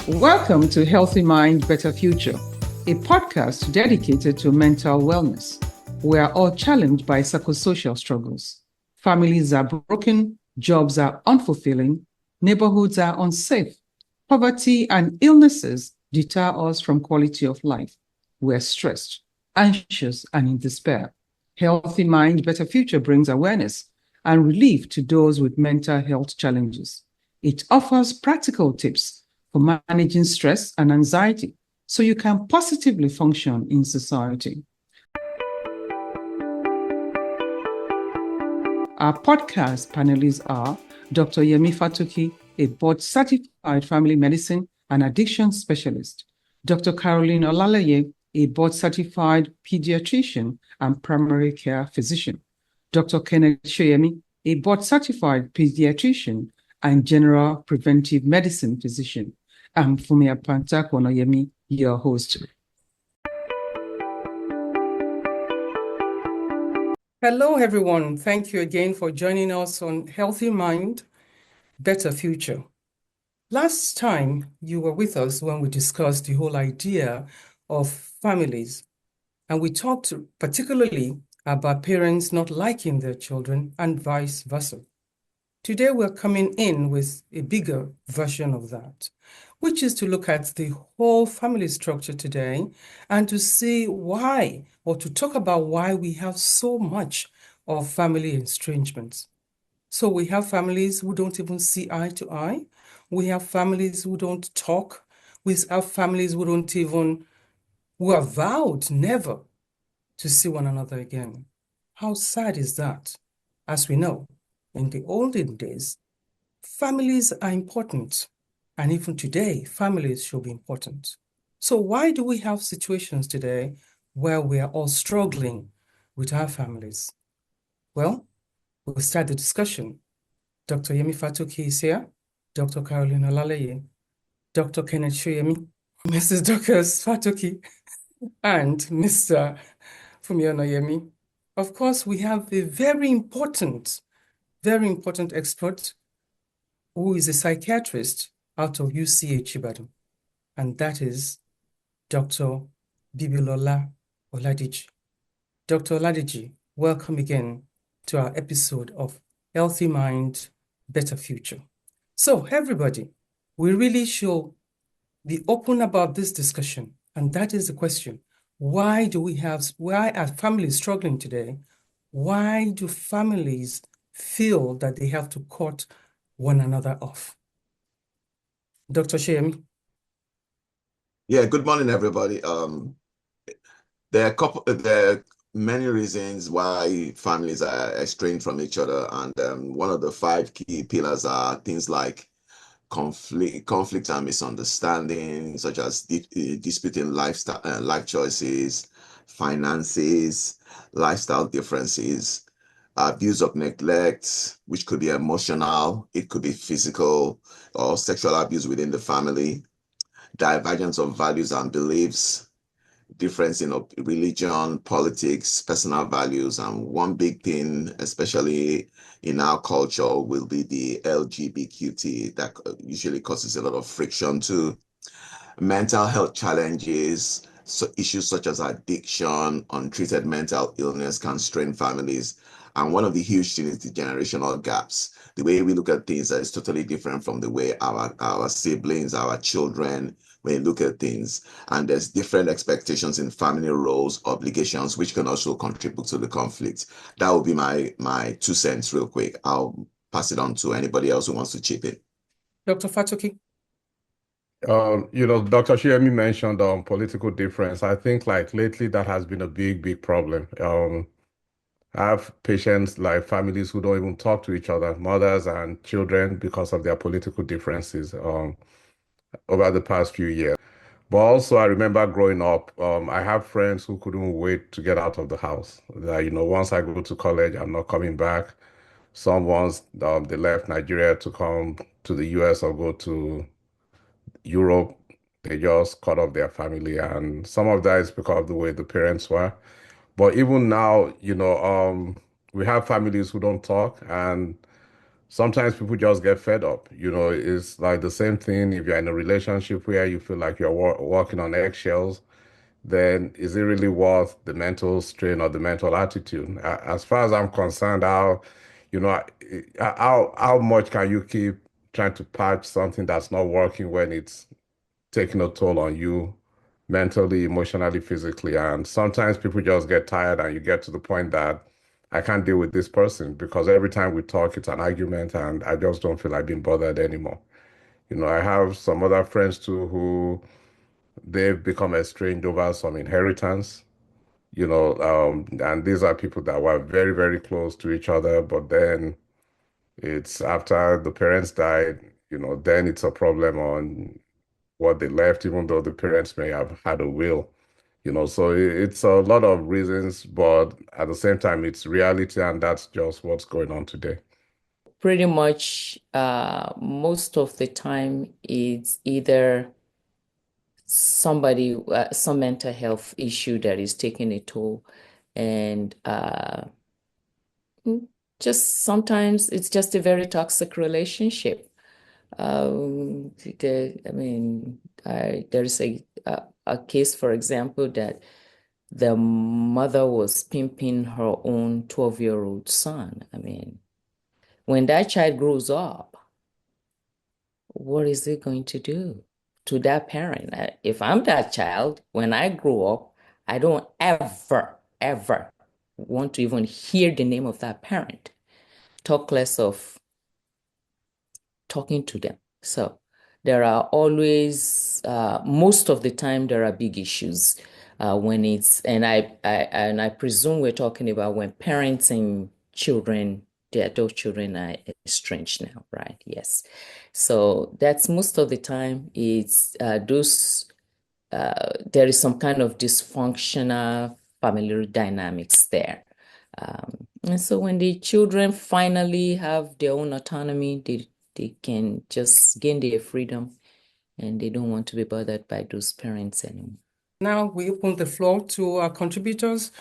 Welcome to Healthy Mind, Better Future, a podcast dedicated to mental wellness. We are all challenged by psychosocial struggles. Families are broken, jobs are unfulfilling, neighborhoods are unsafe. Poverty and illnesses deter us from quality of life. We're stressed, anxious, and in despair. Healthy Mind, Better Future brings awareness and relief to those with mental health challenges. It offers practical tips for managing stress and anxiety so you can positively function in society. Our podcast panelists are Dr. Adeyemi Fatoki, a board-certified family medicine and addiction specialist, Dr. Olaleye, a board-certified pediatrician and primary care physician, Dr. Kenneth Soyemi, a board-certified pediatrician and general preventive medicine physician. I'm Funmi Onayemi, your host. Hello, everyone. Thank you again for joining us on Healthy Mind, Better Future. Last time you were with us when we discussed the whole idea of families, and we talked particularly about parents not liking their children and vice versa. Today, we're coming in with a bigger version of that, which is to look at the whole family structure today and to see why, or to talk about why we have so much of family estrangements. So we have families who don't even see eye to eye. We have families who don't talk. We have families who have vowed never to see one another again. How sad is that? As we know, in the olden days, families are important. And even today, families should be important. So why do we have situations today where we are all struggling with our families? Well, we'll start the discussion. Dr. Adeyemi Fatoki is here, Dr. Olaleye, Dr. Kenneth Soyemi, Mrs. Dorcas Fatoki, and Mr. Funmi Onayemi. Of course, we have a very important expert who is a psychiatrist out of UCH Ibadan, and that is Dr. Bibilola Oladeji. Dr. Oladeji, welcome again to our episode of Healthy Mind, Better Future. So everybody, we really should be open about this discussion, and that is the question. Why are families struggling today? Why do families feel that they have to cut one another off? Dr. Soyemi. Yeah, good morning, everybody. There are many reasons why families are estranged from each other, and one of the five key pillars are things like conflict and misunderstanding, such as disputing lifestyle, life choices, finances, lifestyle differences, abuse of neglect, which could be emotional, it could be physical, or sexual abuse within the family, divergence of values and beliefs, difference in religion, politics, personal values, and one big thing, especially in our culture, will be the LGBTQT that usually causes a lot of friction too. Mental health challenges, so issues such as addiction, untreated mental illness can strain families. And one of the huge things is the generational gaps. The way we look at things is totally different from the way our siblings, our children, when you look at things. And there's different expectations in family roles, obligations, which can also contribute to the conflict. That would be my 2 cents real quick. I'll pass it on to anybody else who wants to chip in. Dr. Fatoki. Dr. Soyemi mentioned political difference. I think like lately that has been a big problem. I have patients like families who don't even talk to each other, mothers and children, because of their political differences over the past few years. But also, I remember growing up, I have friends who couldn't wait to get out of the house. That, once I go to college, I'm not coming back. Some once they left Nigeria to come to the US or go to Europe, they just cut off their family. And some of that is because of the way the parents were. But even now, we have families who don't talk, and sometimes people just get fed up. It's like the same thing if you're in a relationship where you feel like you're walking on eggshells, then is it really worth the mental strain or the mental attitude? As far as I'm concerned, you know, how much can you keep trying to patch something that's not working when it's taking a toll on you mentally, emotionally, physically? And sometimes people just get tired and you get to the point that I can't deal with this person because every time we talk, it's an argument and I just don't feel like being bothered anymore. I have some other friends too who they've become estranged over some inheritance, and these are people that were very, very close to each other, but then it's after the parents died, then it's a problem on what they left, even though the parents may have had a will. So it's a lot of reasons, but at the same time, it's reality, and that's just what's going on today. Pretty much most of the time, it's either somebody, some mental health issue that is taking a toll, and just sometimes it's just a very toxic relationship. There's a case, for example, that the mother was pimping her own 12-year-old son. When that child grows up, what is it going to do to that parent? If I'm that child, when I grow up, I don't ever, ever want to even hear the name of that parent, talk less of talking to them. So there are always, most of the time, there are big issues when it's, and I presume we're talking about when parenting children, the adult children are estranged now, right? Yes. So that's most of the time it's there is some kind of dysfunctional family dynamics there. And so when the children finally have their own autonomy, they can just gain their freedom and they don't want to be bothered by those parents anymore. Now we open the floor to our contributors.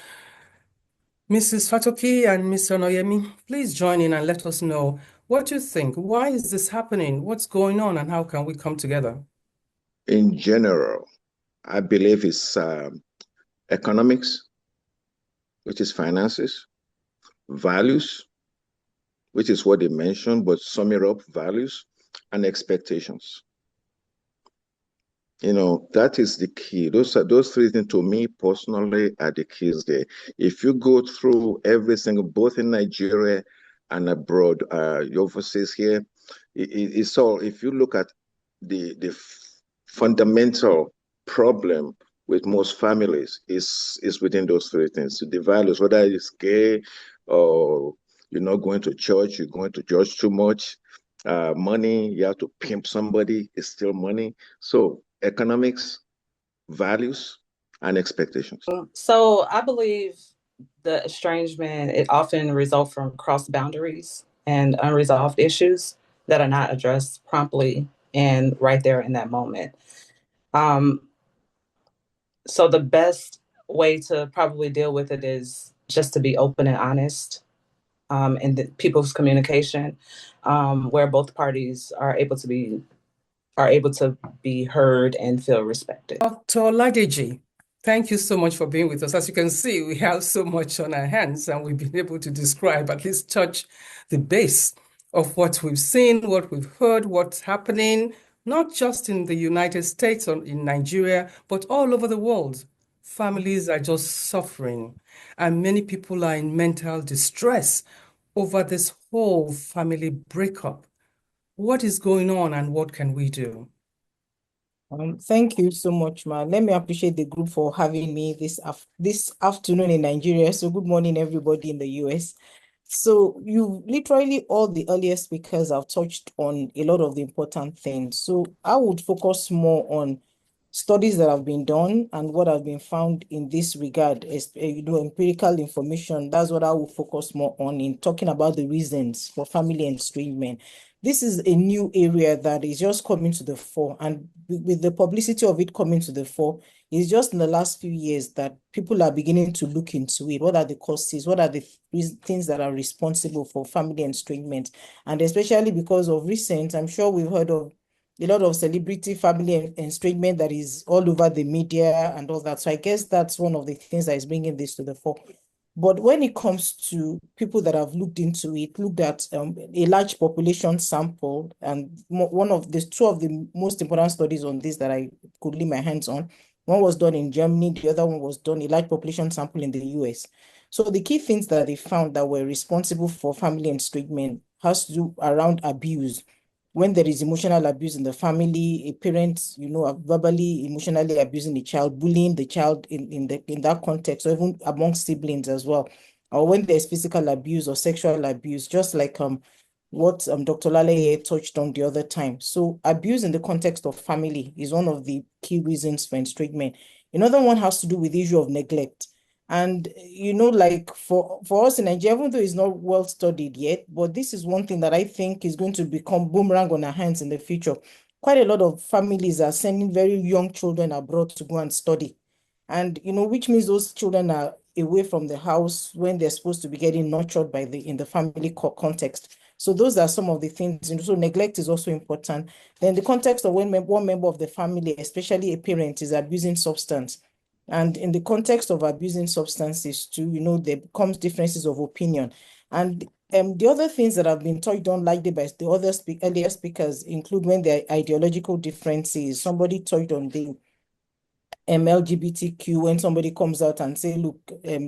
Mrs. Fatoki and Mr. Onayemi, please join in and let us know what you think. Why is this happening? What's going on and how can we come together? In general, I believe it's economics, which is finances, values, which is what they mentioned, but sum it up, values, and expectations. That is the key. Those three things to me personally are the keys there. If you go through every single, both in Nigeria and abroad, your overseas here, it's all, if you look at the fundamental problem with most families is within those three things. The values, whether it's gay or you're not going to church, you're going to church too much, money, you have to pimp somebody, it's still money. So economics, values, and expectations. So I believe the estrangement, it often results from cross boundaries and unresolved issues that are not addressed promptly and right there in that moment. So the best way to probably deal with it is just to be open and honest in the people's communication, where both parties are able to be heard and feel respected. Dr. Oladeji, thank you so much for being with us. As you can see, we have so much on our hands and we've been able to describe, at least touch the base of what we've seen, what we've heard, what's happening, not just in the United States or in Nigeria, but all over the world. Families are just suffering and many people are in mental distress over this whole family breakup. What is going on and what can we do? Thank you so much, ma. Let me appreciate the group for having me this afternoon in Nigeria. So good morning, everybody in the US. So you literally all the earlier speakers have touched on a lot of the important things. So I would focus more on studies that have been done and what has been found in this regard is, empirical information. That's what I will focus more on in talking about the reasons for family estrangement. this is a new area that is just coming to the fore, and with the publicity of it coming to the fore, it's just in the last few years that people are beginning to look into it. What are the causes? What are the things that are responsible for family estrangement? And especially because of recent, I'm sure we've heard of a lot of celebrity family estrangement that is all over the media and all that. So I guess that's one of the things that is bringing this to the fore. But when it comes to people that have looked into it, looked at a large population sample, and one of the two of the most important studies on this that I could lay my hands on, one was done in Germany, the other one was done a large population sample in the US. So the key things that they found that were responsible for family estrangement has to do around abuse. When there is emotional abuse in the family, a parent, are verbally, emotionally abusing the child, bullying the child in that context, or even among siblings as well. Or when there's physical abuse or sexual abuse, just like what Dr. Olaleye touched on the other time. So abuse in the context of family is one of the key reasons for estrangement. Another one has to do with the issue of neglect. And, like for us in Nigeria, even though it's not well studied yet, but this is one thing that I think is going to become boomerang on our hands in the future. Quite a lot of families are sending very young children abroad to go and study. And, which means those children are away from the house when they're supposed to be getting nurtured in the family context. So those are some of the things. So neglect is also important. Then the context of when one member of the family, especially a parent, is abusing substance. And in the context of abusing substances too, there becomes differences of opinion. And the other things that have been touched on likely by the other earlier speakers include when there are ideological differences. Somebody touched on the LGBTQ, when somebody comes out and say, look,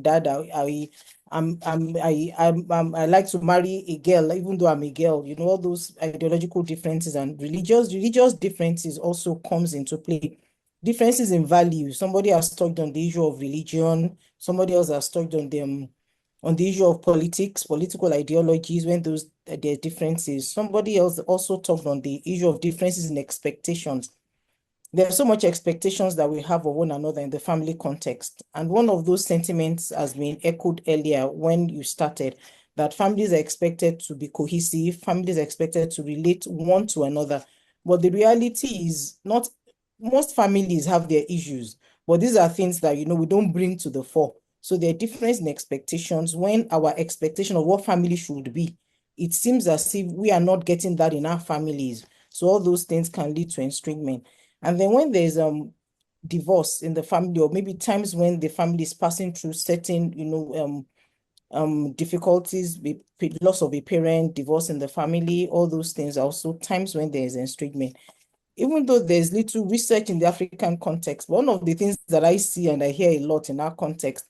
dad, I like to marry a girl, even though I'm a girl, all those ideological differences and religious differences also comes into play. Differences in values. Somebody has touched on the issue of religion. Somebody else has touched on the issue of politics, political ideologies, when there are differences. Somebody else also talked on the issue of differences in expectations. There's so much expectations that we have of one another in the family context. And one of those sentiments has been echoed earlier when you started, that families are expected to be cohesive, families are expected to relate one to another. But the reality is not, most families have their issues, but these are things that, we don't bring to the fore. So there are differences in expectations. When our expectation of what family should be, it seems as if we are not getting that in our families. So all those things can lead to estrangement. And then when there's divorce in the family, or maybe times when the family is passing through certain, difficulties, loss of a parent, divorce in the family, all those things are also times when there is estrangement. Even though there's little research in the African context, one of the things that I see and I hear a lot in our context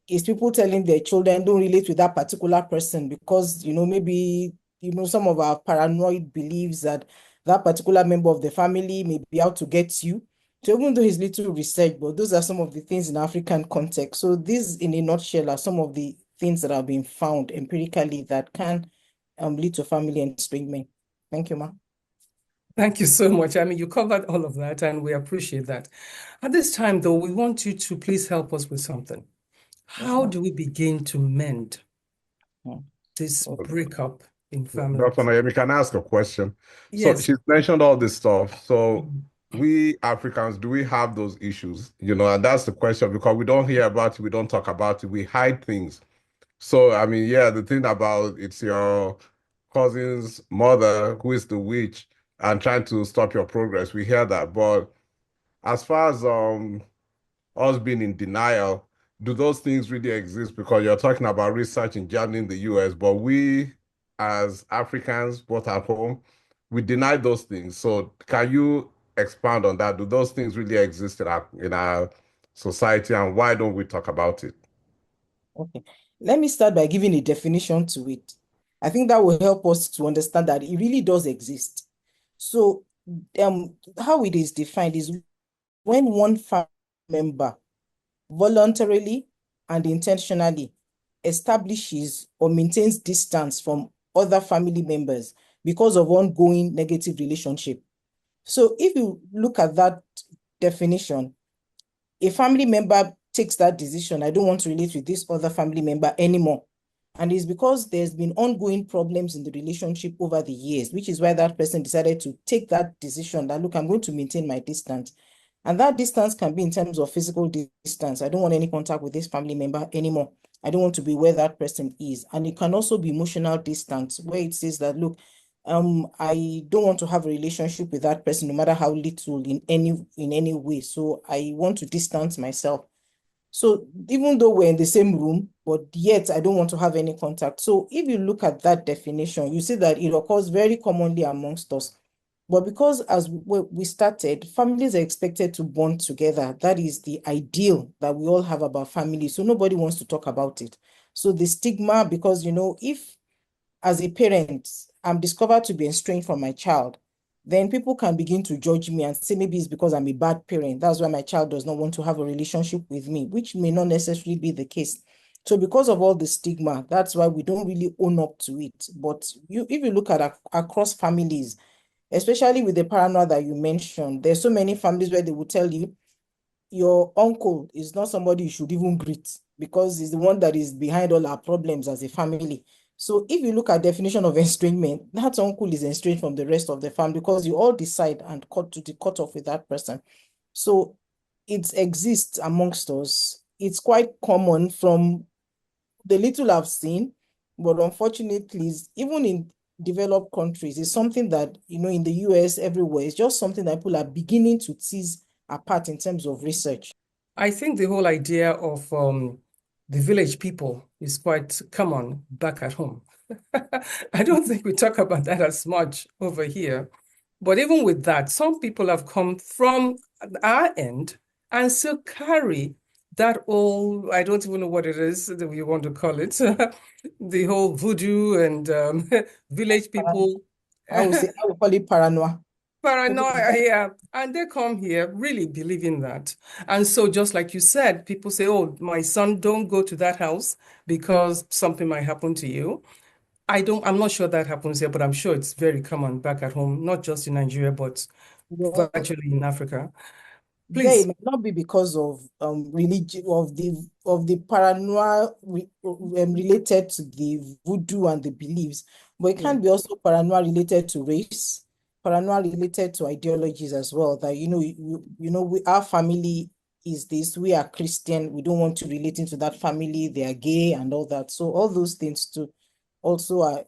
is people telling their children don't relate with that particular person because, maybe, some of our paranoid beliefs that that particular member of the family may be out to get you. So even though it's little research, but those are some of the things in African context. So these, in a nutshell, are some of the things that have been found empirically that can lead to family estrangement. Thank you, Ma. Thank you so much. I mean, you covered all of that, and we appreciate that. At this time, though, we want you to please help us with something. How do we begin to mend this breakup in families? Dr. Onayemi, can I ask a question? So Yes. she's mentioned all this stuff. So we Africans, do we have those issues? And that's the question, because we don't hear about it, we don't talk about it, we hide things. So, I mean, yeah, the thing about it's your cousin's mother who is the witch and trying to stop your progress, we hear that. But as far as us being in denial, do those things really exist? Because you're talking about research in Germany, in the US, but we as Africans, both at home, we deny those things. So can you expand on that? Do those things really exist in our society, and why don't we talk about it? Okay. Let me start by giving a definition to it. I think that will help us to understand that it really does exist. So how it is defined is when one family member voluntarily and intentionally establishes or maintains distance from other family members because of ongoing negative relationship. So if you look at that definition, a family member takes that decision, I don't want to relate with this other family member anymore. And it's because there's been ongoing problems in the relationship over the years, which is why that person decided to take that decision that, look, I'm going to maintain my distance. And that distance can be in terms of physical distance. I don't want any contact with this family member anymore. I don't want to be where that person is. And it can also be emotional distance, where it says that, look, I don't want to have a relationship with that person, no matter how little in any way. So I want to distance myself. So even though we're in the same room, but yet I don't want to have any contact. So if you look at that definition, you see that it occurs very commonly amongst us. But because as we started, families are expected to bond together. That is the ideal that we all have about family. So nobody wants to talk about it. So the stigma, because, if as a parent, I'm discovered to be estranged from my child, then people can begin to judge me and say maybe it's because I'm a bad parent. That's why my child does not want to have a relationship with me, which may not necessarily be the case. So because of all the stigma, that's why we don't really own up to it. But if you look at across families, especially with the paranoia that you mentioned, there's so many families where they will tell you your uncle is not somebody you should even greet because he's the one that is behind all our problems as a family. So if you look at definition of estrangement, that uncle is estranged from the rest of the family because you all decide and cut off with that person. So it exists amongst us. It's quite common from the little I've seen, but unfortunately, even in developed countries, it's something that, in the US, everywhere, it's just something that people are beginning to tease apart in terms of research. I think the whole idea of the village people is quite common back at home. I don't think we talk about that as much over here. But even with that, some people have come from our end and still carry that old, I don't even know what it is that we want to call it, the whole voodoo and village people. I would call it paranoia. Paranoia, yeah. And they come here really believing that. And so just like you said, people say, oh, my son, don't go to that house because something might happen to you. I'm not sure that happens here, but I'm sure it's very common back at home, not just in Nigeria, but virtually in Africa. Please. Please. It might not be because of religion of the paranoia related to the voodoo and the beliefs, but it can be also paranoia related to race, paranoia related to ideologies as well. That our family is this, we are Christian, we don't want to relate into that family, they are gay and all that. So all those things too also are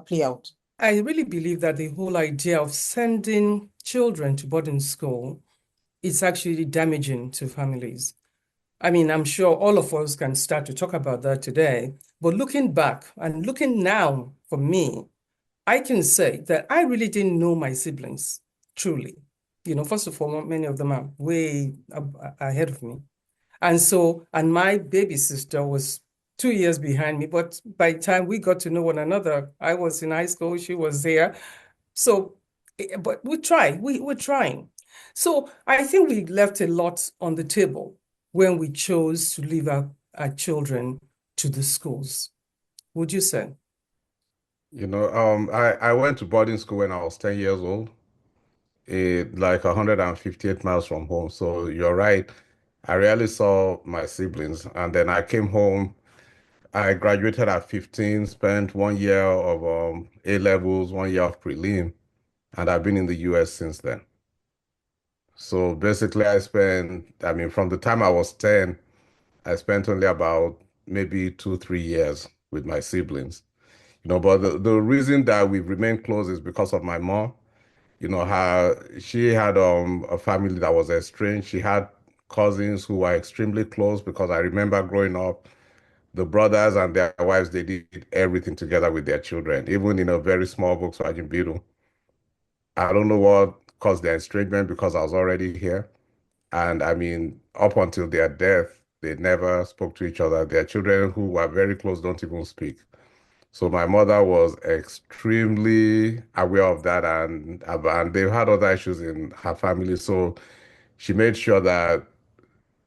play out. I really believe that the whole idea of sending children to boarding school is actually damaging to families. I mean, I'm sure all of us can start to talk about that today, but looking back and looking now for me, I can say that I really didn't know my siblings, truly. First of all, many of them are way ahead of me. And my baby sister was 2 years behind me, but by the time we got to know one another, I was in high school, she was there. So, but we're trying. So I think we left a lot on the table when we chose to leave our children to the schools. Would you say? I went to boarding school when I was 10 years old, like 158 miles from home. So you're right. I rarely saw my siblings. And then I came home. I graduated at 15, spent 1 year of A levels, 1 year of prelim, and I've been in the US since then. So basically, from the time I was 10, I spent only about maybe 2, 3 years with my siblings. But the reason that we've remained close is because of my mom. She had a family that was estranged. She had cousins who were extremely close because I remember growing up, the brothers and their wives, they did everything together with their children, even in a very small Volkswagen Beetle. I don't know what caused their estrangement because I was already here. And up until their death, they never spoke to each other. Their children who were very close don't even speak. So my mother was extremely aware of that, and they've had other issues in her family. So she made sure that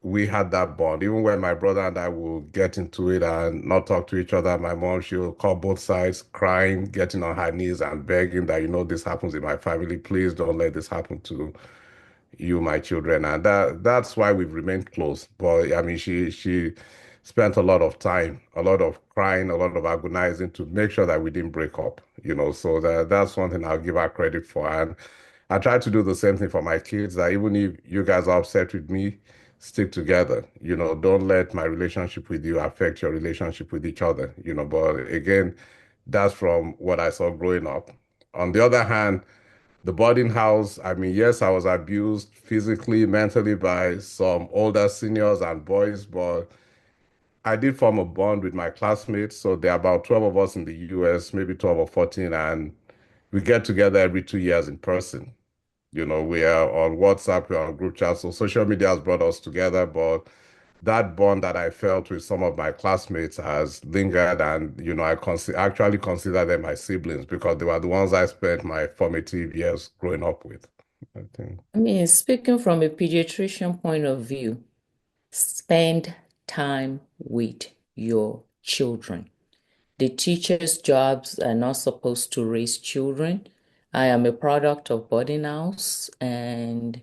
we had that bond. Even when my brother and I will get into it and not talk to each other, my mom, she'll call both sides, crying, getting on her knees and begging that, this happens in my family. Please don't let this happen to you, my children. And that's why we've remained close. But she spent a lot of time, a lot of crying, a lot of agonizing to make sure that we didn't break up, so that's one thing I'll give her credit for. And I try to do the same thing for my kids, that even if you guys are upset with me, stick together. Don't let my relationship with you affect your relationship with each other, but again, that's from what I saw growing up. On the other hand, the boarding house, I mean, yes, I was abused physically, mentally by some older seniors and boys, but I did form a bond with my classmates. So there are about 12 of us in the US, maybe 12 or 14, and we get together every 2 years in person. We are on WhatsApp, we're on group chat. So social media has brought us together, but that bond that I felt with some of my classmates has lingered, and I actually consider them my siblings because they were the ones I spent my formative years growing up with, I think. I mean, speaking from a pediatrician point of view, spend time with your children. The teachers' jobs are not supposed to raise children. I am a product of boarding house, and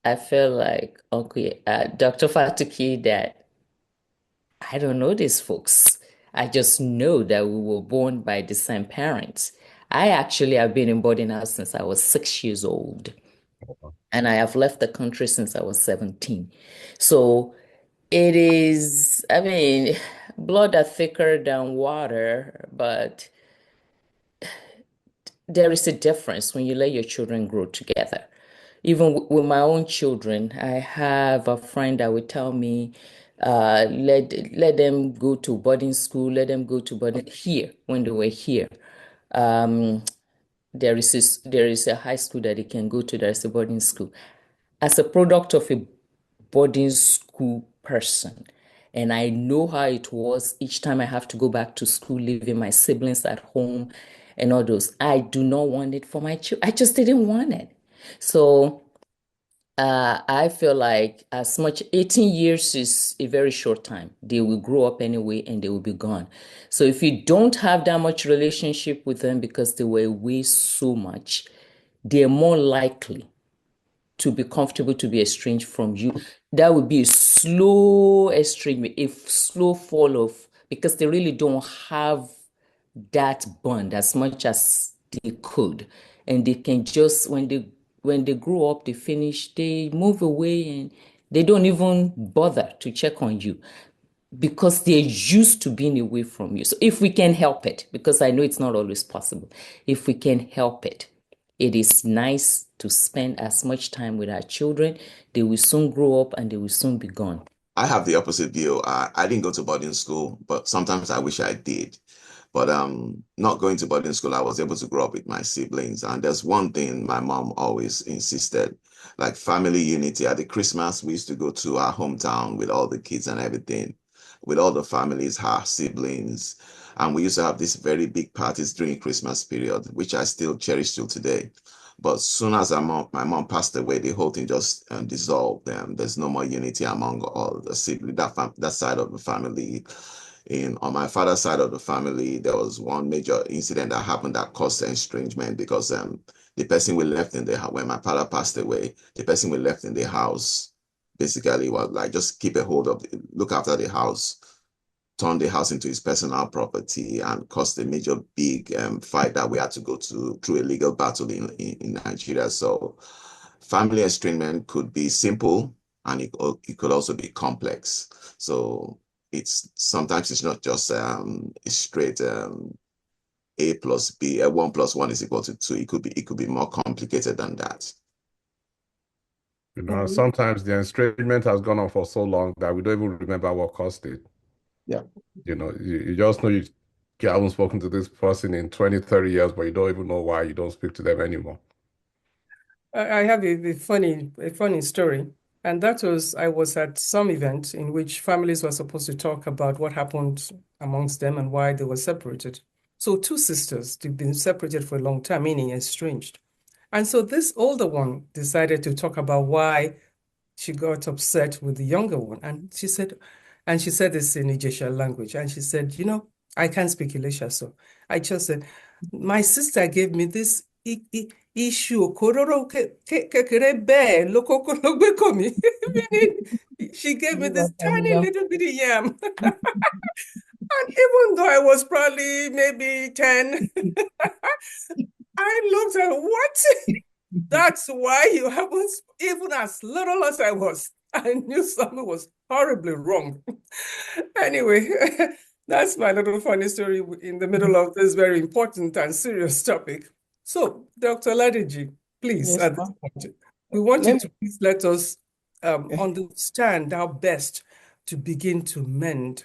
I feel like, okay, Dr. Fatoki, that I don't know these folks. I just know that we were born by the same parents. I actually have been in boarding house since I was 6 years old, and I have left the country since I was 17. So it is, I mean, blood are thicker than water, but there is a difference when you let your children grow together. Even with my own children, I have a friend that would tell me, let them go to boarding school, let them go to boarding here when they were here. Um, there is a high school that they can go to, there's a boarding school. As a product of a boarding school person, and I know how it was each time I have to go back to school, leaving my siblings at home and all those. I do not want it for my children. I just didn't want it. So I feel like as much 18 years is a very short time. They will grow up anyway and they will be gone. So if you don't have that much relationship with them because they were away so much, they're more likely to be comfortable to be estranged from you. That would be a slow estrangement, a slow fall off, because they really don't have that bond as much as they could. And they can just, when they grow up, they finish, they move away and they don't even bother to check on you because they're used to being away from you. So if we can help it, because I know it's not always possible, if we can help it, it is nice to spend as much time with our children. They will soon grow up and they will soon be gone. I have the opposite view. I didn't go to boarding school, but sometimes I wish I did. But not going to boarding school, I was able to grow up with my siblings. And there's one thing my mom always insisted, like family unity. At the Christmas, we used to go to our hometown with all the kids and everything, with all the families, her siblings. And we used to have these very big parties during Christmas period, which I still cherish till today. But soon as my mom passed away, the whole thing just dissolved. There's no more unity among all the siblings, that side of the family. On my father's side of the family, there was one major incident that happened that caused estrangement because the person we left in the house, when my father passed away, the person we left in the house basically was like, just keep a hold of, look after the house, turn the house into his personal property, and caused a major big fight that we had to go through a legal battle in Nigeria. So family estrangement could be simple and it could also be complex. So sometimes it's not just a straight A plus B, 1 plus 1 is equal to 2. It could be more complicated than that. Sometimes the estrangement has gone on for so long that we don't even remember what caused it. Yeah. You just know you haven't spoken to this person in 20, 30 years, but you don't even know why you don't speak to them anymore. I have a funny story. And that was, I was at some event in which families were supposed to talk about what happened amongst them and why they were separated. So two sisters, they've been separated for a long time, meaning estranged. And so this older one decided to talk about why she got upset with the younger one. And she said this in Ijesha language. And she said, I can't speak Ilesha, so I just said, my sister gave me this iṣu òkòróró kékeré bẹ́ẹ̀ ló kókó ló gbé kò mí. Meaning, she gave me this tiny little bitty yam. And even though I was probably maybe 10, I looked at what? That's why you haven't, even as little as I was, I knew something was horribly wrong. Anyway, that's my little funny story in the middle of this very important and serious topic. So, Dr. Oladeji, please, Yes, at this point, we want you to please let us understand how best to begin to mend.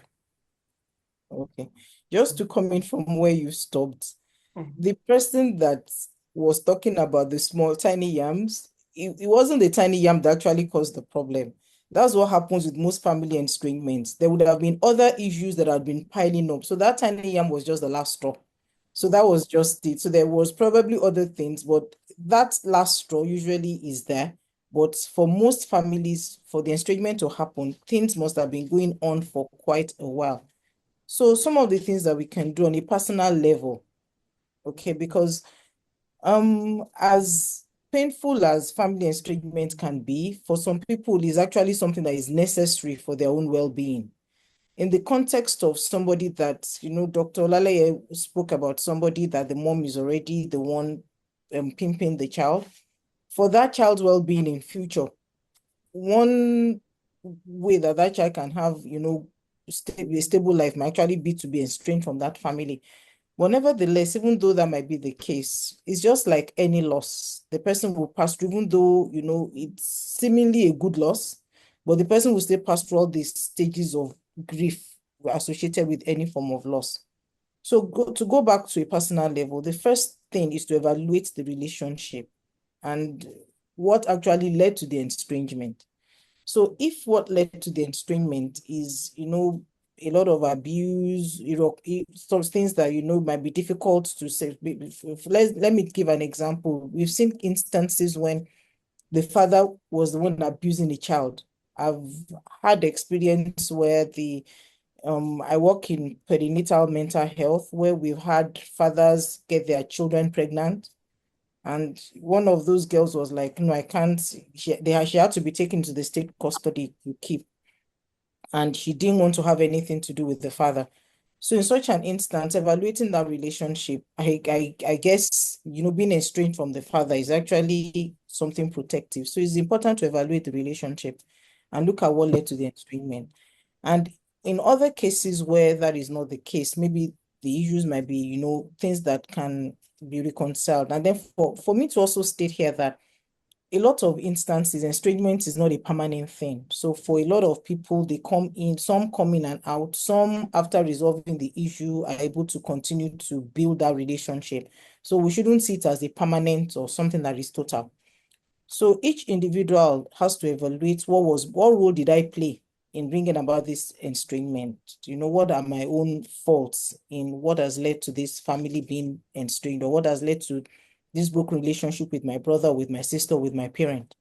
Okay. Just to comment from where you stopped, Mhm. the person that was talking about the small tiny yams, it wasn't the tiny yam that actually caused the problem. That's what happens with most family estrangnements. There would have been other issues that had been piling up. So that tiny yam was just the last straw. So that was just it. So there was probably other things, but that last straw usually is there. But for most families, for the estrangement to happen, things must have been going on for quite a while. So some of the things that we can do on a personal level, okay, because as painful as family estrangement can be, for some people is actually something that is necessary for their own well-being. In the context of somebody that, Dr. Olaleye spoke about somebody that the mom is already the one pimping the child. For that child's well-being in future, one way that that child can have, a stable life might actually be to be estranged from that family. But nevertheless, even though that might be the case, it's just like any loss. The person will pass through, even though, it's seemingly a good loss, but the person will still pass through all these stages of grief associated with any form of loss. So to go back to a personal level, the first thing is to evaluate the relationship and what actually led to the estrangement. So if what led to the estrangement is, a lot of abuse, some things that, might be difficult to say. Let me give an example. We've seen instances when the father was the one abusing the child. I've had experience where I work in perinatal mental health, where we've had fathers get their children pregnant. And one of those girls was like, no, I can't. She had to be taken to the state custody to keep. And she didn't want to have anything to do with the father. So in such an instance, evaluating that relationship, I guess, being estranged from the father is actually something protective. So it's important to evaluate the relationship and look at what led to the estrangement. And in other cases where that is not the case, maybe the issues might be, things that can be reconciled. And then for me to also state here that a lot of instances, estrangement is not a permanent thing. So for a lot of people, they come in, some come in and out, some after resolving the issue are able to continue to build that relationship. So we shouldn't see it as a permanent or something that is total. So each individual has to evaluate what role did I play in bringing about this estrangement? What are my own faults in what has led to this family being estranged, or what has led to this broken relationship with my brother, with my sister, with my parent?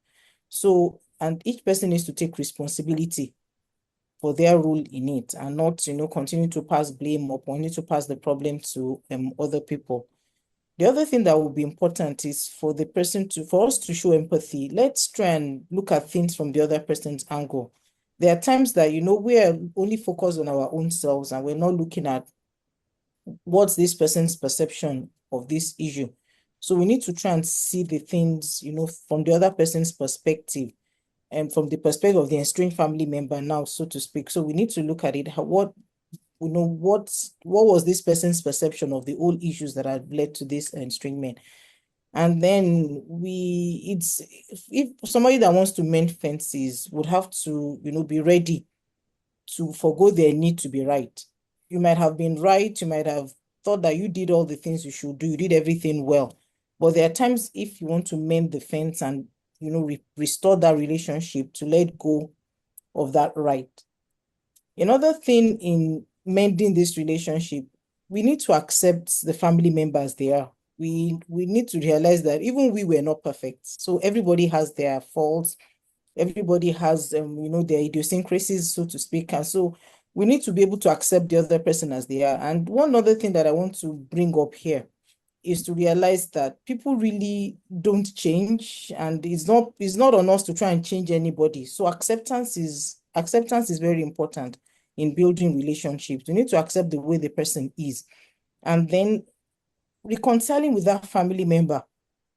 So, and each person needs to take responsibility for their role in it and not, continue to pass blame or need to pass the problem to other people. The other thing that will be important is for us to show empathy. Let's try and look at things from the other person's angle. There are times that, we are only focused on our own selves and we're not looking at what's this person's perception of this issue. So we need to try and see the things, from the other person's perspective and from the perspective of the estranged family member now, so to speak. So we need to look at it, what was this person's perception of the whole issues that have led to this estrangement. And then if somebody that wants to mend fences would have to, be ready to forgo their need to be right. You might have been right, you might have thought that you did all the things you should do, you did everything well. But there are times if you want to mend the fence and, restore that relationship, to let go of that right. Another thing in mending this relationship, we need to accept the family members they are. We need to realize that even we were not perfect. So everybody has their faults. Everybody has, their idiosyncrasies, so to speak. And so we need to be able to accept the other person as they are. And one other thing that I want to bring up here is to realize that people really don't change, and it's not on us to try and change anybody. So acceptance is very important in building relationships. You need to accept the way the person is. And then reconciling with that family member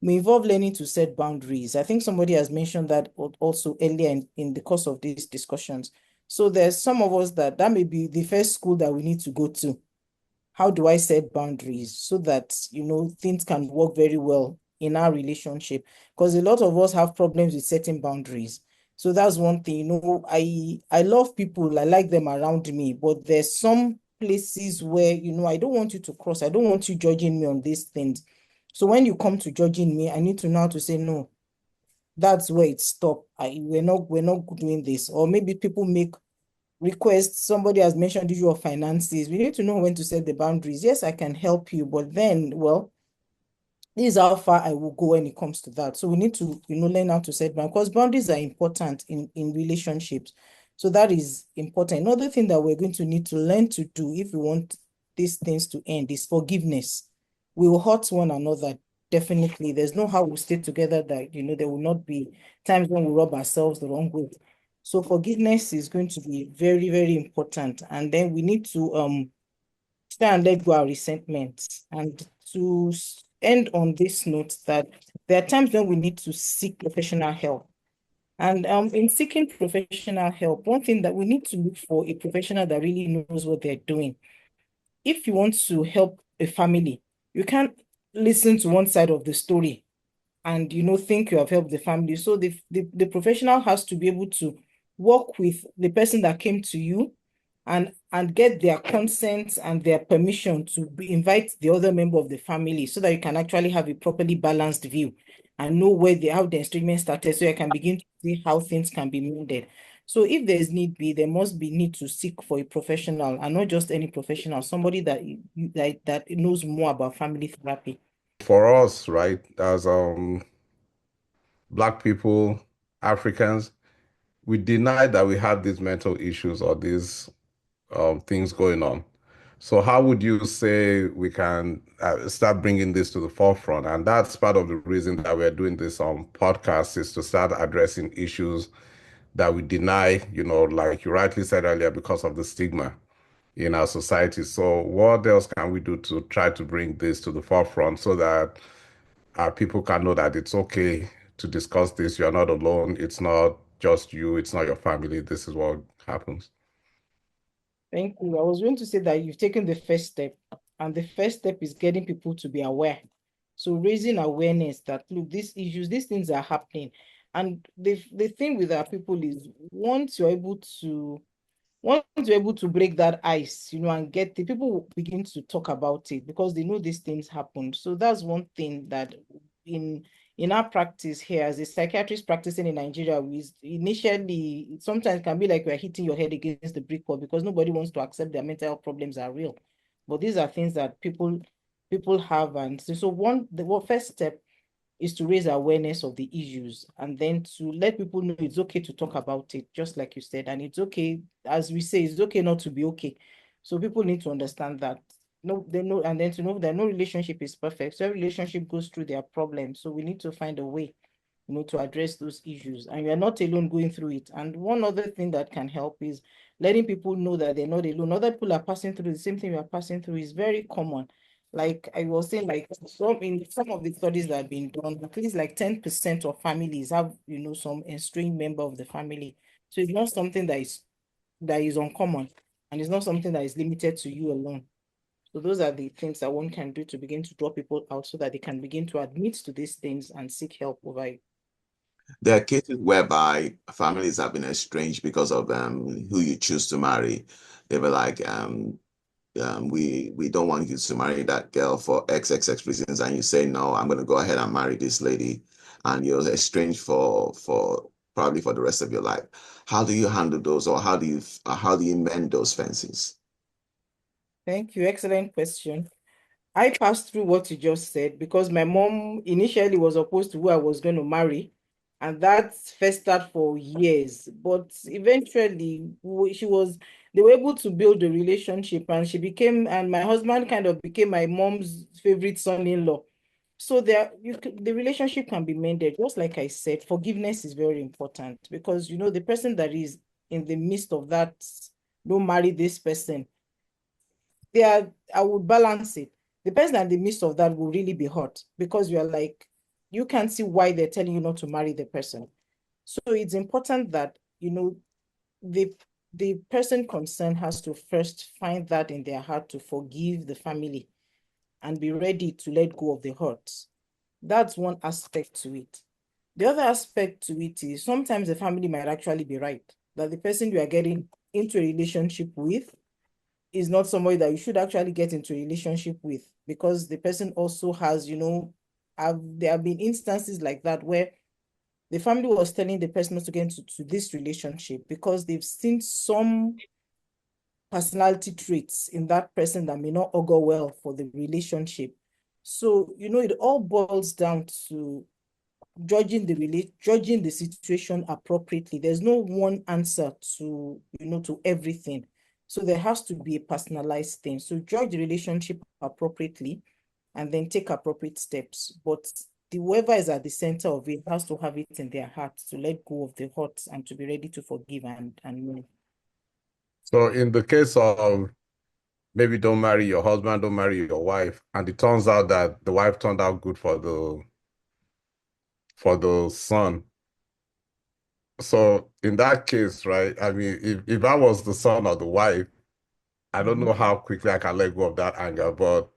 may involve learning to set boundaries. I think somebody has mentioned that also earlier in the course of these discussions. So there's some of us that may be the first school that we need to go to. How do I set boundaries so that, things can work very well in our relationship? Because a lot of us have problems with setting boundaries. So that's one thing, I love people, I like them around me, but there's some places where, I don't want you to cross. I don't want you judging me on these things. So when you come to judging me, I need to know how to say, no, that's where it stopped. We're not doing this. Or maybe people make requests. Somebody has mentioned the issue of finances. We need to know when to set the boundaries. Yes, I can help you, but then, well, this is how far I will go when it comes to that. So we need to, learn how to set boundaries, because boundaries are important in relationships. So that is important. Another thing that we're going to need to learn to do if we want these things to end is forgiveness. We will hurt one another, definitely. There's no how we stay together that, there will not be times when we rub ourselves the wrong way. So forgiveness is going to be very, very important. And then we need to try and let go our resentment. And to end on this note, that there are times when we need to seek professional help. And in seeking professional help, one thing that we need to look for a professional that really knows what they're doing. If you want to help a family, you can't listen to one side of the story and think you have helped the family. So the professional has to be able to work with the person that came to you and get their consent and their permission to invite the other member of the family, so that you can actually have a properly balanced view and know how the estrangement started, so you can begin to see how things can be mended. So if there's need be, there must be need to seek for a professional, and not just any professional, somebody that knows more about family therapy. For us, right, as Black people, Africans, we deny that we have these mental issues or these things going on. So how would you say we can start bringing this to the forefront? And that's part of the reason that we're doing this podcast, is to start addressing issues that we deny, like you rightly said earlier, because of the stigma in our society. So what else can we do to try to bring this to the forefront, so that people can know that it's okay to discuss this? You're not alone. It's not just you. It's not your family. This is what happens. Thank you. I was going to say that you've taken the first step, and the first step is getting people to be aware. So raising awareness that, look, these issues, these things are happening. And the thing with our people is, once you're able to break that ice, and get the people begin to talk about it, because they know these things happen. So that's one thing that in our practice here as a psychiatrist practicing in Nigeria, we initially, it sometimes can be like we're hitting your head against the brick wall, because nobody wants to accept their mental health problems are real. But these are things that people have. And so the first step is to raise awareness of the issues, and then to let people know it's okay to talk about it, just like you said. And it's okay, as we say, it's okay not to be okay. So people need to understand that. No, they know, and then to know that no relationship is perfect. So every relationship goes through their problems. So we need to find a way, to address those issues. And you're not alone going through it. And one other thing that can help is letting people know that they're not alone. Other people are passing through the same thing we are passing through. Is very common. Like I was saying, like in some of the studies that have been done, at least like 10% of families have, some estranged member of the family. So it's not something that is uncommon, and it's not something that is limited to you alone. So those are the things that one can do to begin to draw people out, so that they can begin to admit to these things and seek help over it. There are cases whereby families have been estranged because of who you choose to marry. They were like, we don't want you to marry that girl for XXX reasons, and you say, no, I'm going to go ahead and marry this lady, and you're estranged for probably for the rest of your life. How do you handle those, or how do you mend those fences? Thank you. Excellent question. I passed through what you just said, because my mom initially was opposed to who I was going to marry, and that festered for years. But eventually, they were able to build a relationship, and my husband kind of became my mom's favorite son-in-law. So the relationship can be mended. Just like I said, forgiveness is very important, because the person that is in the midst of that, don't marry this person. I would balance it. The person in the midst of that will really be hurt, because you are like, you can't see why they're telling you not to marry the person. So it's important that the person concerned has to first find that in their heart to forgive the family and be ready to let go of the hurts. That's one aspect to it. The other aspect to it is sometimes the family might actually be right, that the person you are getting into a relationship with is not somebody that you should actually get into a relationship with, because the person also has, there have been instances like that where the family was telling the person not to get into this relationship because they've seen some personality traits in that person that may not augur well for the relationship. So, it all boils down to judging the situation appropriately. There's no one answer to everything. So there has to be a personalized thing. So judge the relationship appropriately and then take appropriate steps. But whoever is at the center of it has to have it in their heart to let go of the hurts and to be ready to forgive and move. So in the case of maybe don't marry your husband, don't marry your wife, and it turns out that the wife turned out good for the son. So in that case, right, I mean, if I was the son or the wife, I don't know how quickly I can let go of that anger, but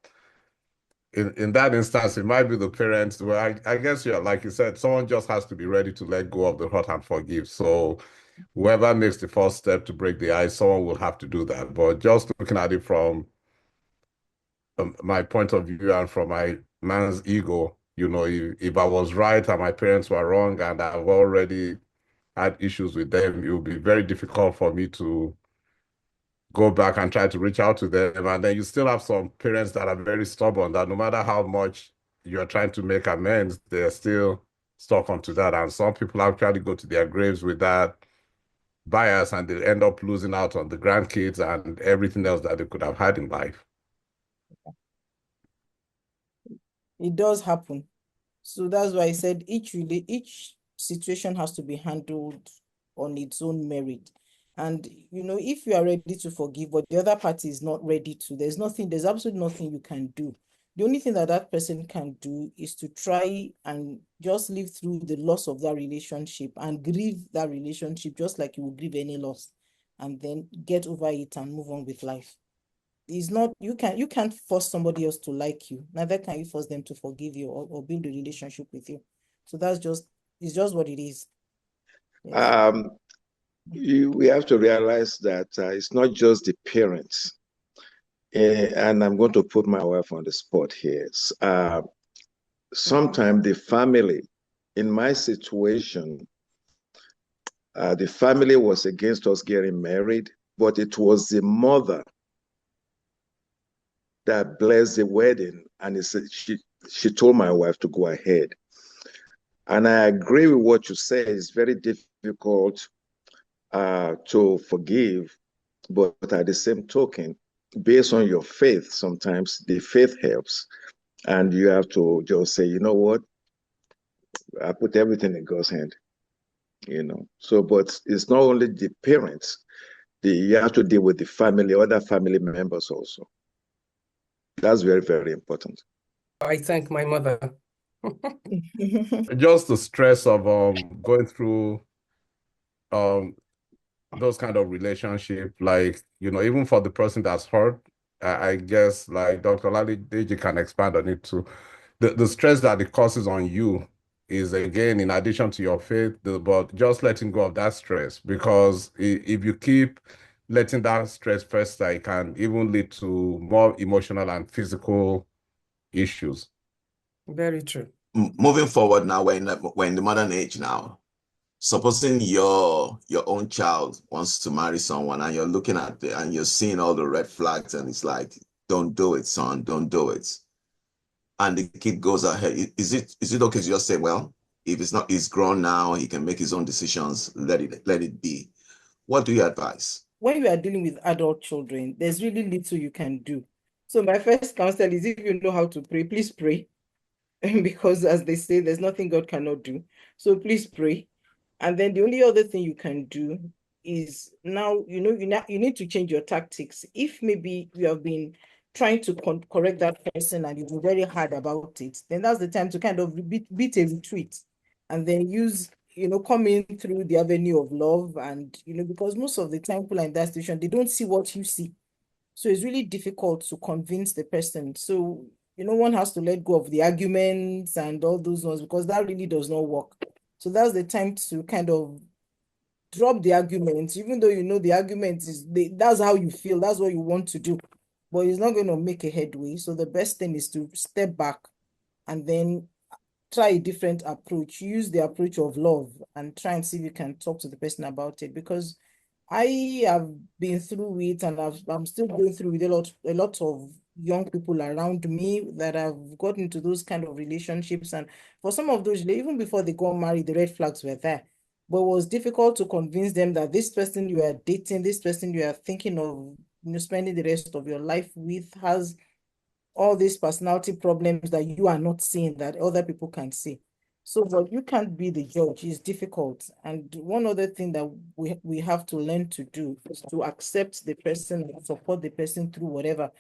in that instance, it might be the parents. Well, I guess, yeah, like you said, someone just has to be ready to let go of the hurt and forgive. So whoever makes the first step to break the ice, someone will have to do that. But just looking at it from my point of view and from my man's ego, if I was right and my parents were wrong and I've already had issues with them, it would be very difficult for me to go back and try to reach out to them. And then you still have some parents that are very stubborn, that no matter how much you're trying to make amends, they're still stuck onto that. And some people actually go to their graves with that bias, and they end up losing out on the grandkids and everything else that they could have had in life. It does happen. So that's why I said each situation has to be handled on its own merit. And, if you are ready to forgive, but the other party is not ready to, there's absolutely nothing you can do. The only thing that person can do is to try and just live through the loss of that relationship and grieve that relationship just like you would grieve any loss, and then get over it and move on with life. It's not, you can't force somebody else to like you. Neither can you force them to forgive you or build a relationship with you. So it's just what it is. Yes. We have to realize that it's not just the parents. And I'm going to put my wife on the spot here. Sometimes the family, in my situation, the family was against us getting married, but it was the mother that blessed the wedding, and she told my wife to go ahead. And I agree with what you say. It's very difficult to forgive, but at the same token, based on your faith, sometimes the faith helps. And you have to just say, you know what? I put everything in God's hand, So, but it's not only the parents, you have to deal with the family, other family members also. That's very, very important. I thank my mother. Just the stress of going through those kind of relationship, like, even for the person that's hurt, I guess, like Dr. Oladeji can expand on it too. The stress that it causes on you is, again, in addition to your faith, but just letting go of that stress, because if you keep letting that stress fester, it can even lead to more emotional and physical issues. Very true. Moving forward now, we're in the modern age now. Supposing your own child wants to marry someone, and you're looking at it and you're seeing all the red flags, and it's like, don't do it, son, don't do it. And the kid goes ahead. Is it okay to just say, well, if he's grown now, he can make his own decisions, let it be. What do you advise? when you are dealing with adult children, there's really little you can do. So my first counsel is, if you know how to pray, please pray. Because as they say, there's nothing God cannot do. So please pray. And then the only other thing you can do is, now, you need to change your tactics. If maybe you have been trying to correct that person and you've been very hard about it, then that's the time to kind of beat a retreat, and then use, come in through the avenue of love. And, because most of the time people are in that situation, they don't see what you see. So it's really difficult to convince the person. So, one has to let go of the arguments and all those ones, because that really does not work. So that's the time to kind of drop the arguments, even though the argument is, that's how you feel, that's what you want to do, but it's not going to make a headway. So the best thing is to step back and then try a different approach. Use the approach of love and try and see if you can talk to the person about it, because I have been through it, and I'm still going through with a lot of young people around me that have gotten into those kind of relationships. And for some of those, even before they got married, the red flags were there. But it was difficult to convince them that this person you are dating, this person you are thinking of, spending the rest of your life with, has all these personality problems that you are not seeing, that other people can see. So, but you can't be the judge. It's difficult. And one other thing that we have to learn to do is to accept the person and support the person through whatever.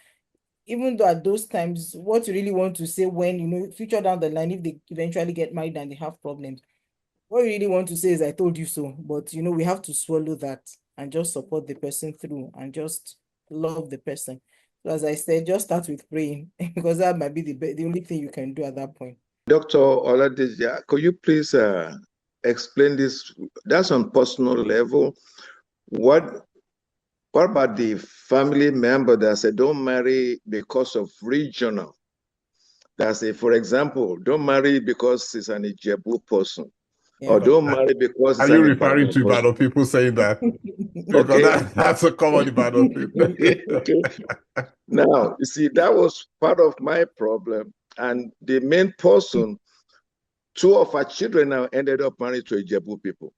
Even though at those times, what you really want to say when, future down the line, if they eventually get married and they have problems, what you really want to say is, I told you so. But, we have to swallow that and just support the person through and just love the person. So as I said, just start with praying, because that might be the only thing you can do at that point. Dr. Oladeji, could you please explain this? That's on personal level. What about the family member that said, don't marry because of regional? That say, for example, don't marry because it's an Ijebu person. Yeah. Or don't marry because Are it's you an referring Ibadan to person. Ibadan people saying that? Because Okay. that's a common Ibadan thing. Okay. Now, you see, that was part of my problem. And the main person, two of our children now ended up married to Ijebu people.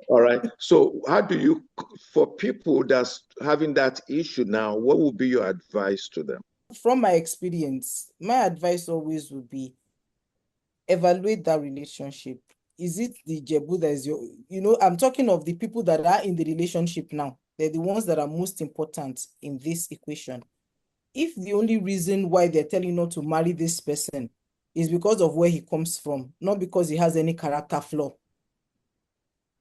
All right. So how do you, for people that's having that issue now, what would be your advice to them? From my experience, my advice always would be, evaluate that relationship. Is it the Jebu that is I'm talking of the people that are in the relationship now. They're the ones that are most important in this equation. If the only reason why they're telling you not to marry this person is because of where he comes from, not because he has any character flaw,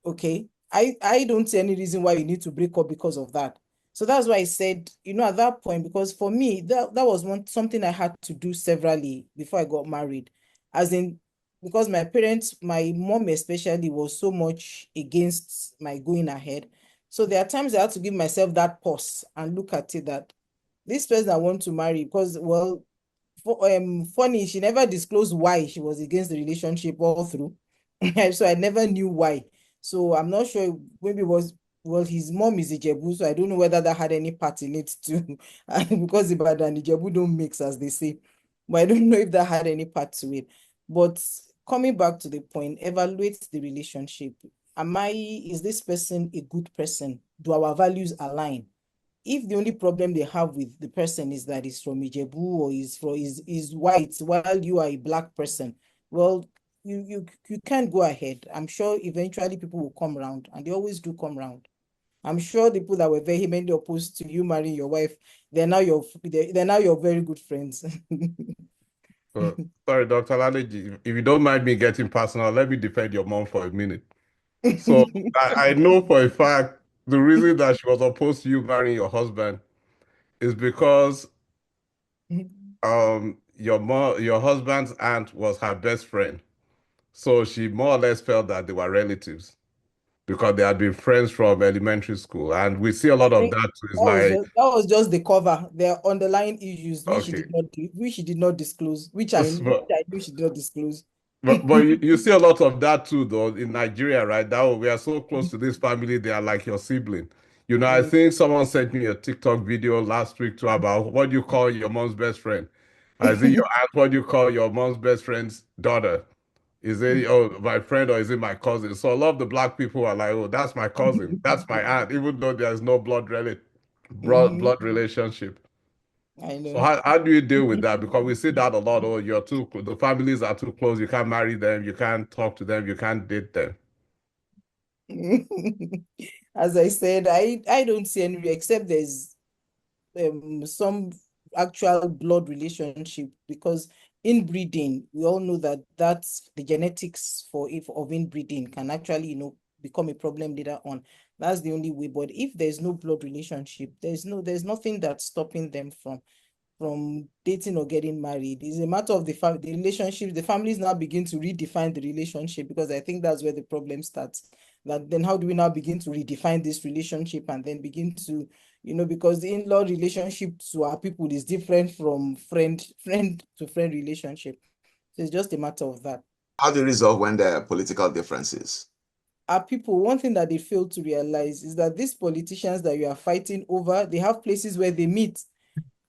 okay, I don't see any reason why you need to break up because of that. So that's why I said, at that point, because for me, that was something I had to do severally before I got married. As in, because my parents, my mom especially, was so much against my going ahead. So there are times I had to give myself that pause and look at it, that this person I want to marry, because, well, funny, she never disclosed why she was against the relationship all through. So I never knew why. So I'm not sure, maybe it was, well, his mom is Ijebu, so I don't know whether that had any part in it too. Because Ibadan and Ijebu don't mix, as they say. But I don't know if that had any part to it. But coming back to the point, evaluate the relationship. Is this person a good person? Do our values align? If the only problem they have with the person is that he's from Ijebu or is white, while you are a black person, well, you can't go ahead. I'm sure eventually people will come around, and they always do come around. I'm sure the people that were vehemently opposed to you marrying your wife, they're now your very good friends. Sorry, Dr. Oladeji, if you don't mind me getting personal, let me defend your mom for a minute. So I know for a fact the reason that she was opposed to you marrying your husband is because your husband's aunt was her best friend. So she more or less felt that they were relatives because they had been friends from elementary school. And we see a lot of that too. It's like, that was just the cover. There are underlying issues which okay. she did not disclose, which I knew she did not disclose. But you see a lot of that too, though, in Nigeria, right? We are so close to this family, they are like your sibling. I think someone sent me a TikTok video last week too about what do you call your mom's best friend? I think your aunt, what do you call your mom's best friend's daughter? Is it my friend or is it my cousin? So a lot of the black people are like, oh, that's my cousin, that's my aunt, even though there's no blood relationship. I So know. how do you deal with that? Because we see that a lot. Oh, the families are too close. You can't marry them. You can't talk to them. You can't date them. As I said, I don't see any, except there's some actual blood relationship, because inbreeding, we all know that that's the genetics of inbreeding can actually, become a problem later on. That's the only way. But if there's no blood relationship, there's nothing that's stopping them from dating or getting married. It's a matter of the relationship. The families now begin to redefine the relationship, because I think that's where the problem starts. That then how do we now begin to redefine this relationship and then begin to, because the in-law relationship to our people is different from friend to friend relationship. So it's just a matter of that. How do you resolve when there are political differences? Our people, one thing that they fail to realize is that these politicians that you are fighting over, they have places where they meet.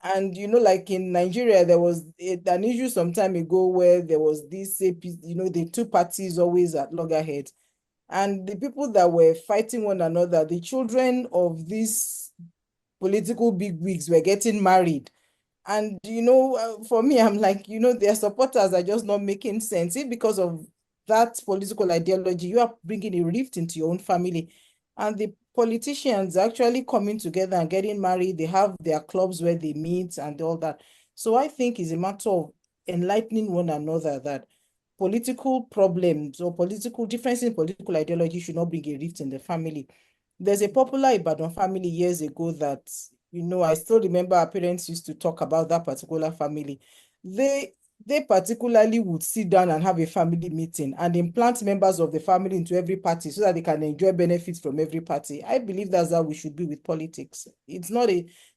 And, like in Nigeria, there was an issue some time ago where there was this, the two parties always at loggerheads. And the people that were fighting one another, the children of these political bigwigs were getting married. And, for me, I'm like, their supporters are just not making sense. If because of that political ideology, you are bringing a rift into your own family. And the politicians actually coming together and getting married, they have their clubs where they meet and all that. So I think it's a matter of enlightening one another that political problems or political differences in political ideology should not bring a rift in the family. There's a popular Ibadan family years ago that, I still remember our parents used to talk about that particular family. They particularly would sit down and have a family meeting and implant members of the family into every party so that they can enjoy benefits from every party. I believe that's how we should be with politics.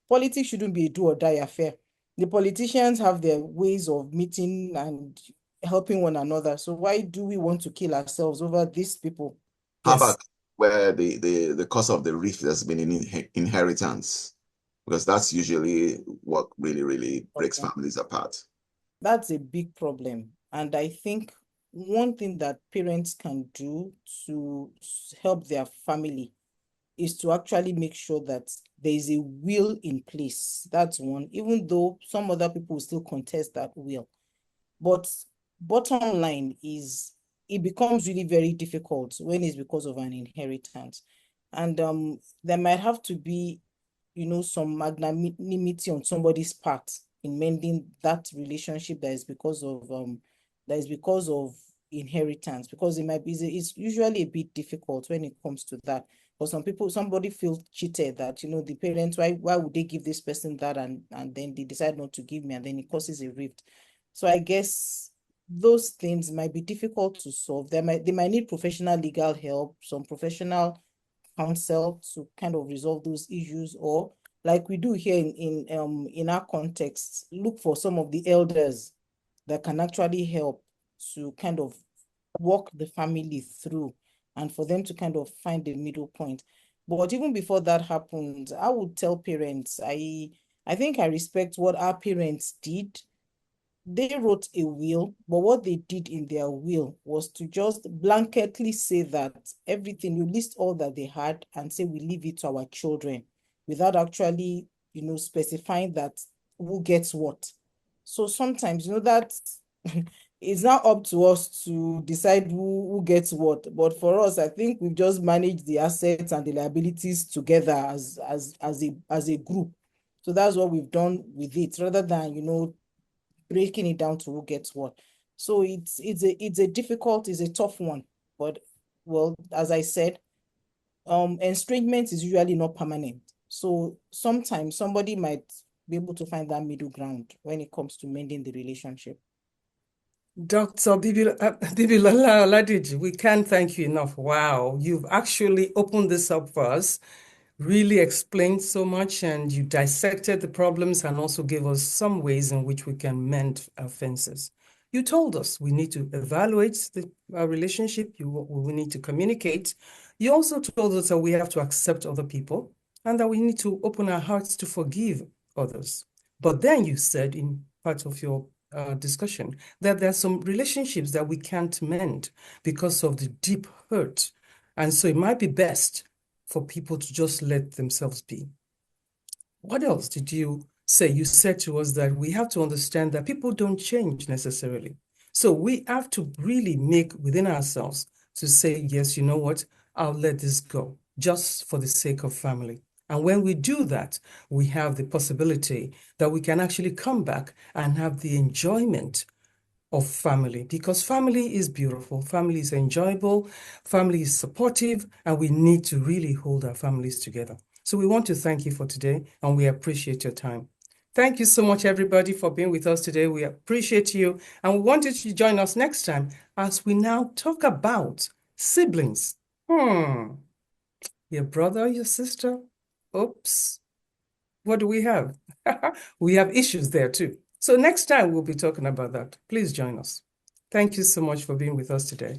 Politics shouldn't be a do or die affair. The politicians have their ways of meeting and helping one another. So why do we want to kill ourselves over these people? How Yes. about where the cause of the rift has been in inheritance? Because that's usually what really breaks families apart. That's a big problem. And I think one thing that parents can do to help their family is to actually make sure that there is a will in place. That's one, even though some other people still contest that will. But bottom line is it becomes really very difficult when it's because of an inheritance. And there might have to be, some magnanimity on somebody's part in mending that relationship that is because of inheritance, because it's usually a bit difficult when it comes to that. For somebody feels cheated that, the parents, why would they give this person that and then they decide not to give me, and then it causes a rift. So I guess those things might be difficult to solve. They might need professional legal help, some professional counsel to kind of resolve those issues, or like we do here in our context, look for some of the elders that can actually help to kind of walk the family through and for them to kind of find the middle point. But even before that happens, I would tell parents, I think I respect what our parents did. They wrote a will, but what they did in their will was to just blanketly say that everything, you list all that they had and say we leave it to our children without actually, specifying that who gets what. So sometimes, that it's not up to us to decide who gets what. But for us, I think we've just managed the assets and the liabilities together as a group. So that's what we've done with it, rather than, breaking it down to who gets what. So it's a tough one. But well, as I said, estrangement is usually not permanent. So sometimes somebody might be able to find that middle ground when it comes to mending the relationship. Dr. Bibilola Oladeji, we can't thank you enough. Wow, you've actually opened this up for us, really explained so much, and you dissected the problems and also gave us some ways in which we can mend our fences. You told us we need to evaluate our relationship, we need to communicate. You also told us that we have to accept other people and that we need to open our hearts to forgive others. But then you said in part of your discussion, that there are some relationships that we can't mend because of the deep hurt. And so it might be best for people to just let themselves be. What else did you say? You said to us that we have to understand that people don't change necessarily. So we have to really make within ourselves to say, yes, you know what, I'll let this go just for the sake of family. And when we do that, we have the possibility that we can actually come back and have the enjoyment of family, because family is beautiful, family is enjoyable, family is supportive, and we need to really hold our families together. So we want to thank you for today, and we appreciate your time. Thank you so much, everybody, for being with us today. We appreciate you, and we want you to join us next time as we now talk about siblings. Your brother, your sister? Oops. What do we have? We have issues there too. So next time we'll be talking about that. Please join us. Thank you so much for being with us today.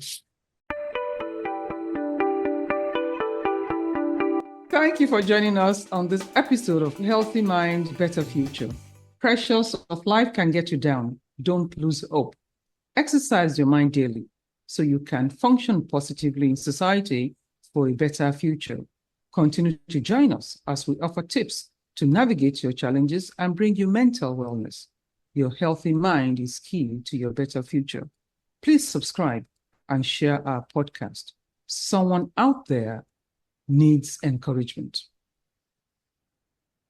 Thank you for joining us on this episode of Healthy Mind, Better Future. Pressures of life can get you down. Don't lose hope. Exercise your mind daily so you can function positively in society for a better future. Continue to join us as we offer tips to navigate your challenges and bring you mental wellness. Your healthy mind is key to your better future. Please subscribe and share our podcast. Someone out there needs encouragement.